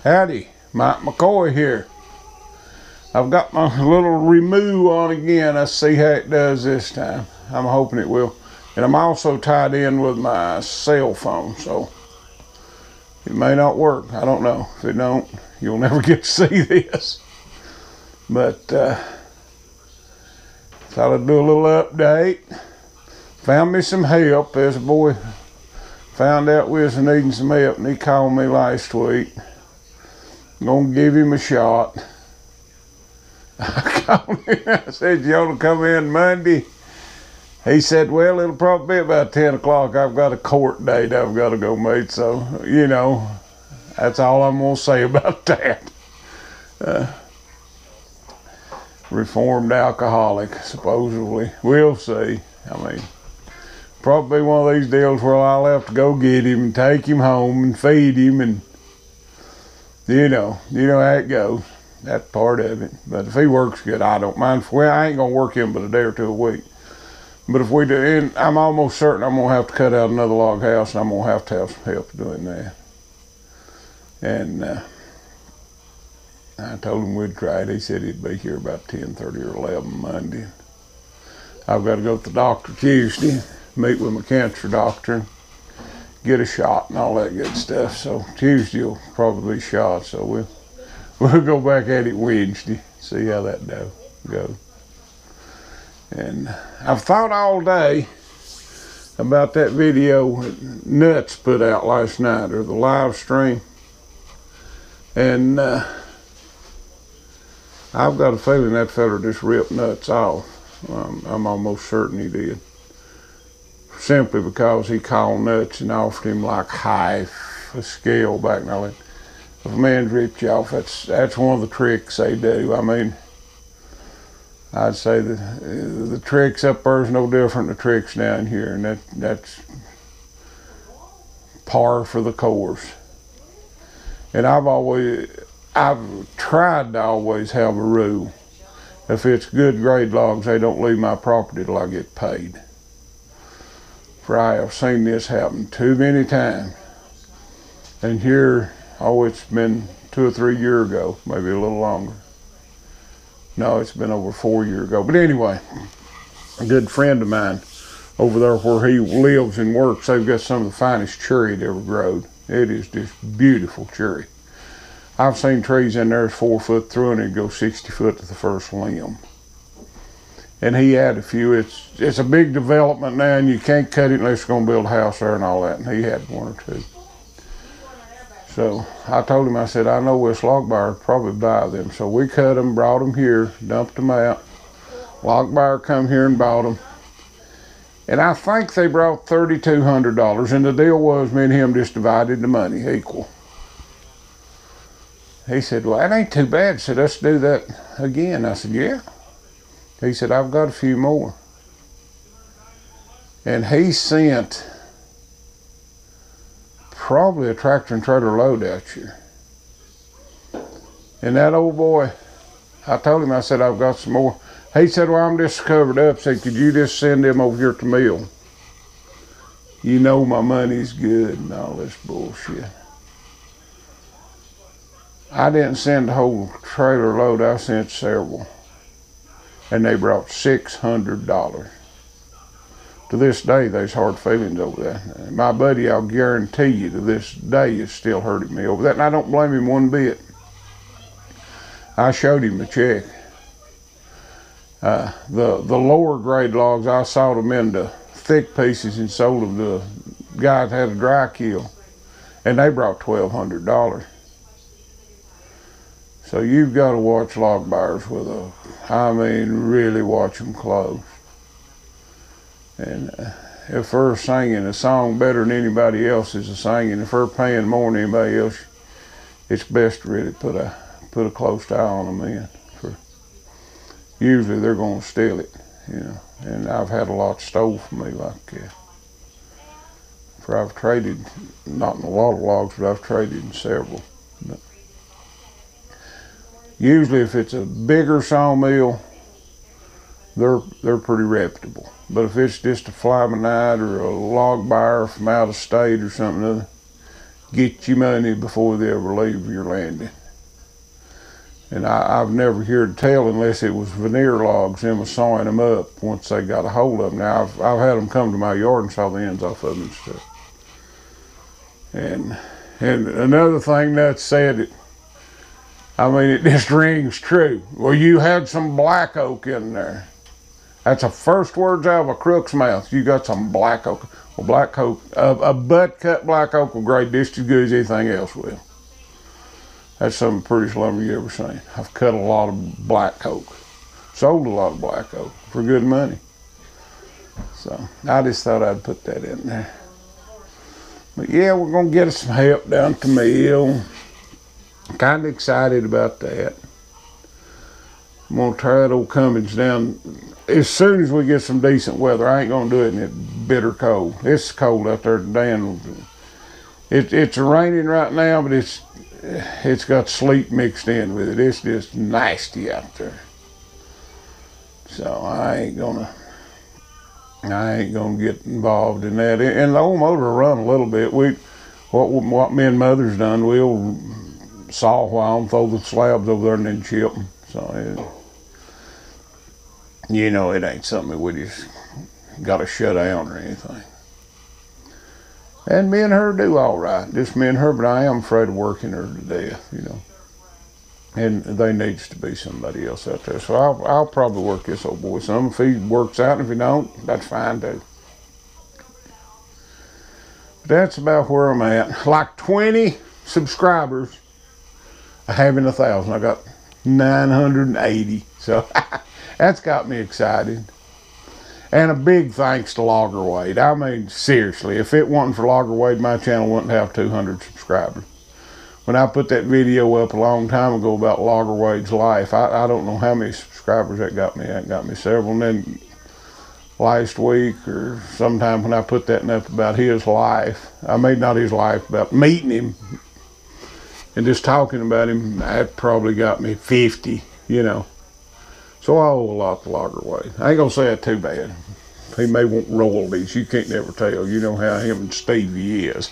Howdy, Mike McCoy here. I've got my little remove on again. Let's see how it does this time. I'm hoping it will. And I'm also tied in with my cell phone, so it may not work. I don't know. If it don't, you'll never get to see this. But thought I'd do a little update. Found me some help. There's a boy found out we was needing some help, and he called me last week. I'm gonna give him a shot. I called him. I said, you ought to come in Monday. He said, well, it'll probably be about 10 o'clock. I've got a court date I've got to go meet. So, you know, that's all I'm going to say about that. Reformed alcoholic, supposedly. We'll see. I mean, probably one of these deals where I'll have to go get him and take him home and feed him, and you know how it goes. That's part of it. But if he works good, I don't mind. Well, I ain't gonna work him but a day or two a week. But if we do, and I'm almost certain I'm gonna have to cut out another log house, and I'm gonna have some help doing that. And I told him we'd try it. He said he'd be here about 10:30 or 11 Monday. I've got to go to the doctor Tuesday, meet with my cancer doctor, get a shot and all that good stuff. So Tuesday will probably be shot. So we'll go back at it Wednesday, see how that goes. And I've thought all day about that video Nuts put out last night, or the live stream. And I've got a feeling that fella just ripped Nuts off. I'm almost certain he did. Simply because he called Nuts and offered him like half a scale back. Now, if a man's ripped you off, that's one of the tricks they do. I mean, I'd say the tricks up there is no different than the tricks down here, and that's par for the course. And I've tried to always have a rule. If it's good grade logs, they don't leave my property till I get paid. For I have seen this happen too many times. And here, it's been 2 or 3 years ago, maybe a little longer. No, it's been over 4 years ago. But anyway, a good friend of mine over there where he lives and works, they've got some of the finest cherry it ever growed. It is just beautiful cherry. I've seen trees in there 4 foot through and it'd go 60 foot to the first limb. And he had a few. It's a big development now, and you can't cut it unless you're going to build a house there and all that. And he had 1 or 2. So I told him, I said, I know this log buyer would probably buy them. So we cut them, brought them here, dumped them out. Log buyer come here and bought them. And I think they brought $3,200. And the deal was me and him just divided the money equal. He said, well, that ain't too bad. He said, let's do that again. I said, yeah. He said, I've got a few more. And he sent probably a tractor and trailer load out here. And that old boy, I told him, I said, I've got some more. He said, well, I'm just covered up. He said, could you just send them over here to the mill? You know my money's good and all this bullshit. I didn't send the whole trailer load, I sent several. And they brought $600. To this day, there's hard feelings over that. My buddy, I'll guarantee you, to this day, is still hurting me over that. And I don't blame him one bit. I showed him the check. The lower grade logs, I sawed them into thick pieces and sold them to guys that had a dry kill. And they brought $1,200. So you've got to watch log buyers really watch them close. And if they're singing a song better than anybody else is singing, if they're paying more than anybody else, it's best to really put a close eye on them in. Usually they're going to steal it, you know. And I've had a lot stole from me like that. For I've traded, not in a lot of logs, but I've traded in several. But usually if it's a bigger sawmill, they're pretty reputable. But if it's just a fly-by-night or a log buyer from out of state or something, get you money before they ever leave your landing. And I've never heard tell unless it was veneer logs, them was sawing them up once they got a hold of them. Now, I've had them come to my yard and saw the ends off of them and stuff. And another thing that said, it just rings true. Well, you had some black oak in there. That's the first words out of a crook's mouth. You got some black oak. Well, black oak, a butt cut black oak will grade just as good as anything else will. That's some of the prettiest lumber you ever seen. I've cut a lot of black oak, sold a lot of black oak for good money. So I just thought I'd put that in there. But yeah, we're gonna get us some help down at the mill. Kind of excited about that. I'm gonna try that old Cummins down as soon as we get some decent weather. I ain't gonna do it in that bitter cold. It's cold out there today, and it's raining right now, but it's got sleet mixed in with it. It's just nasty out there. So I ain't gonna get involved in that. And the old motor will run a little bit. What me and Mother's done, we'll saw while and throw the slabs over there and then chip them. So it ain't something that we just got to shut down or anything. And me and her do all right. Just me and her, but I am afraid of working her to death, And there needs to be somebody else out there. So I'll probably work this old boy some. If he works out, and if he don't, that's fine too. But that's about where I'm at. Like 20 subscribers, I having 1,000. I got 980. So that's got me excited. And a big thanks to Logger Wade. Seriously, if it wasn't for Logger Wade, my channel wouldn't have 200 subscribers. When I put that video up a long time ago about Logger Wade's life, I don't know how many subscribers that got me. That got me several. And then last week or sometime when I put that up about his life, not his life, about meeting him and just talking about him, that probably got me 50, So I owe a lot to Logger Wade. I ain't gonna say that too bad. He may want royalties. You can't never tell. You know how him and Stevie is.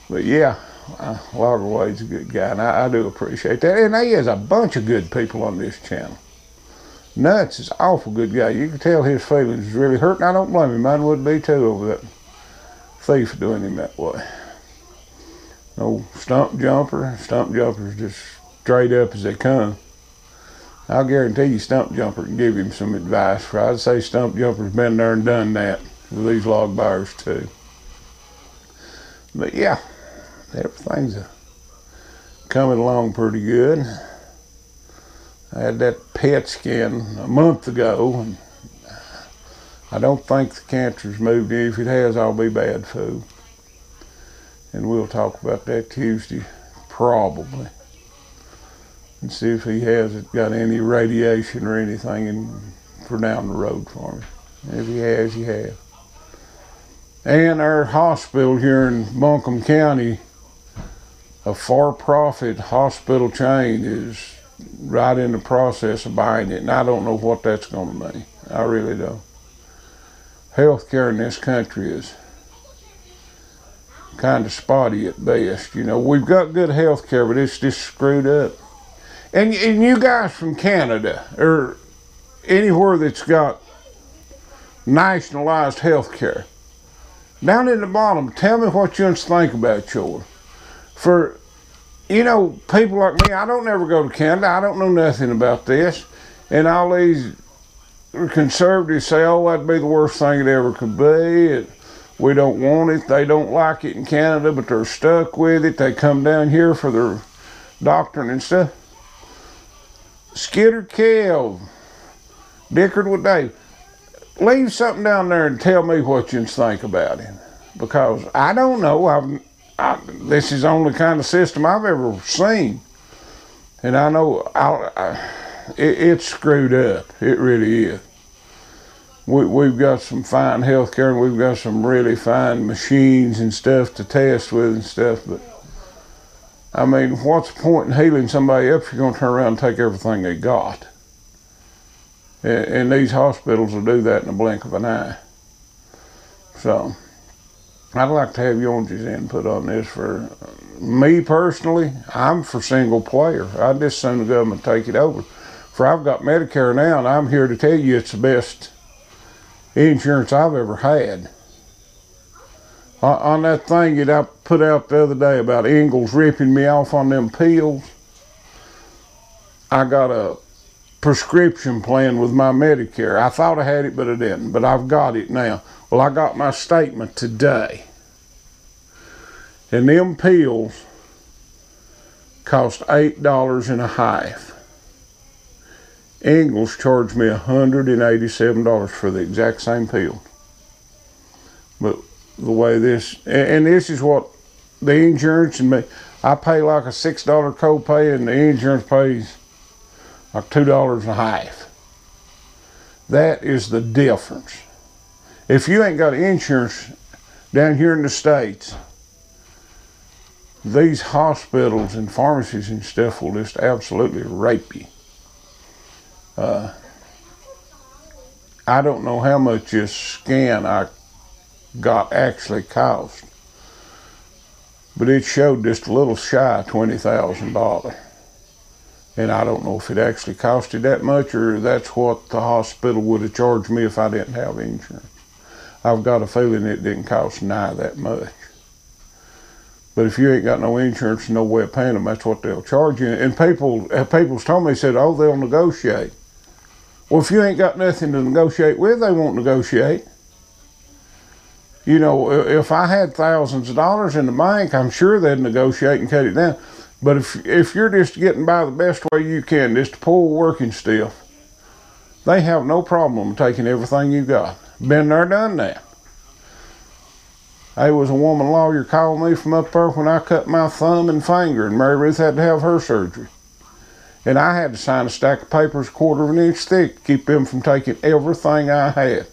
But yeah, Logger Wade's a good guy, and I do appreciate that. And he has a bunch of good people on this channel. Nuts is an awful good guy. You can tell his feelings is really hurt, and I don't blame him. Mine would be too over that thief doing him that way. No stump jumper. Stump jumper's just straight up as they come. I'll guarantee you Stump Jumper can give him some advice. I'd say Stump Jumper's been there and done that with these log buyers too. But yeah, everything's coming along pretty good. I had that PET scan a month ago, and I don't think the cancer's moved in. If it has, I'll be bad food. And we'll talk about that Tuesday, probably. And see if he hasn't got any radiation or anything for down the road for me. If he has, he has. And our hospital here in Buncombe County, a for-profit hospital chain, is right in the process of buying it. And I don't know what that's going to mean. I really don't. Healthcare in this country is kind of spotty at best. We've got good healthcare, but it's just screwed up. And you guys from Canada or anywhere that's got nationalized health care, down in the bottom, tell me what you think about yours. For, people like me, I don't ever go to Canada. I don't know nothing about this. And all these conservatives say, oh, that'd be the worst thing it ever could be. We don't want it. They don't like it in Canada, but they're stuck with it. They come down here for their doctrine and stuff. Skidder Kev, Dickard with Dave, leave something down there and tell me what you think about it. Because I don't know. This is the only kind of system I've ever seen. And I know it's screwed up. It really is. We've got some fine health care, and we've got some really fine machines and stuff to test with and stuff, but what's the point in healing somebody up if you're going to turn around and take everything they got? And these hospitals will do that in the blink of an eye. So, I'd like to have y'all's input on this. For me personally, I'm for single player. I'd just send the government take it over. For I've got Medicare now, and I'm here to tell you it's the best insurance I've ever had. On that thing that I put out the other day about Ingalls ripping me off on them pills, I got a prescription plan with my Medicare. I thought I had it, but I didn't. But I've got it now. Well, I got my statement today. And them pills cost $8.50. Ingalls charged me $187 for the exact same pill. But the way this, and this is what the insurance and me, I pay like a $6 copay, and the insurance pays like $2.50. That is the difference. If you ain't got insurance down here in the States, these hospitals and pharmacies and stuff will just absolutely rape you. I don't know how much this scan I got actually cost, but it showed just a little shy of $20,000. And I don't know if it actually costed that much, or that's what the hospital would have charged me if I didn't have insurance. I've got a feeling it didn't cost nigh that much. But if you ain't got no insurance and no way of paying them, that's what they'll charge you. And people's told me, said, oh, they'll negotiate. Well, if you ain't got nothing to negotiate with, they won't negotiate. You know, if I had thousands of dollars in the bank, I'm sure they'd negotiate and cut it down. But if you're just getting by the best way you can, just poor working stiff, they have no problem taking everything you got. Been there, done that. There was a woman lawyer called me from up there when I cut my thumb and finger, and Mary Ruth had to have her surgery. And I had to sign a stack of papers 1/4 inch thick to keep them from taking everything I had.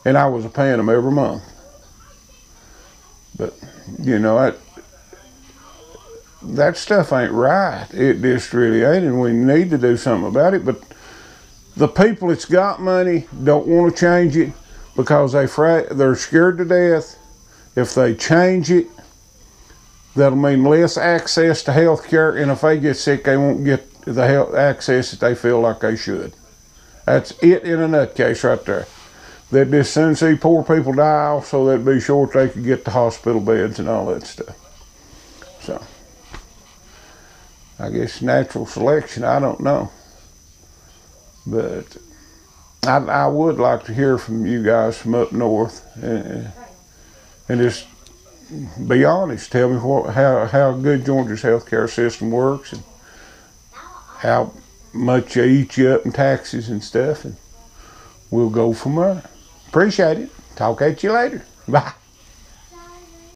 And I was paying them every month. But, you know, that stuff ain't right. It just really ain't, and we need to do something about it. But the people that's got money don't want to change it because they're scared to death. If they change it, that'll mean less access to health care, and if they get sick, they won't get the health access that they feel like they should. That's it in a nutcase right there. They'd just soon see poor people die off, so they'd be sure they could get the hospital beds and all that stuff. So, I guess natural selection, I don't know. But I would like to hear from you guys from up north, and just be honest. Tell me how good Georgia's healthcare system works, and how much they eat you up in taxes and stuff, and we'll go from there. Appreciate it. Talk at you later. Bye.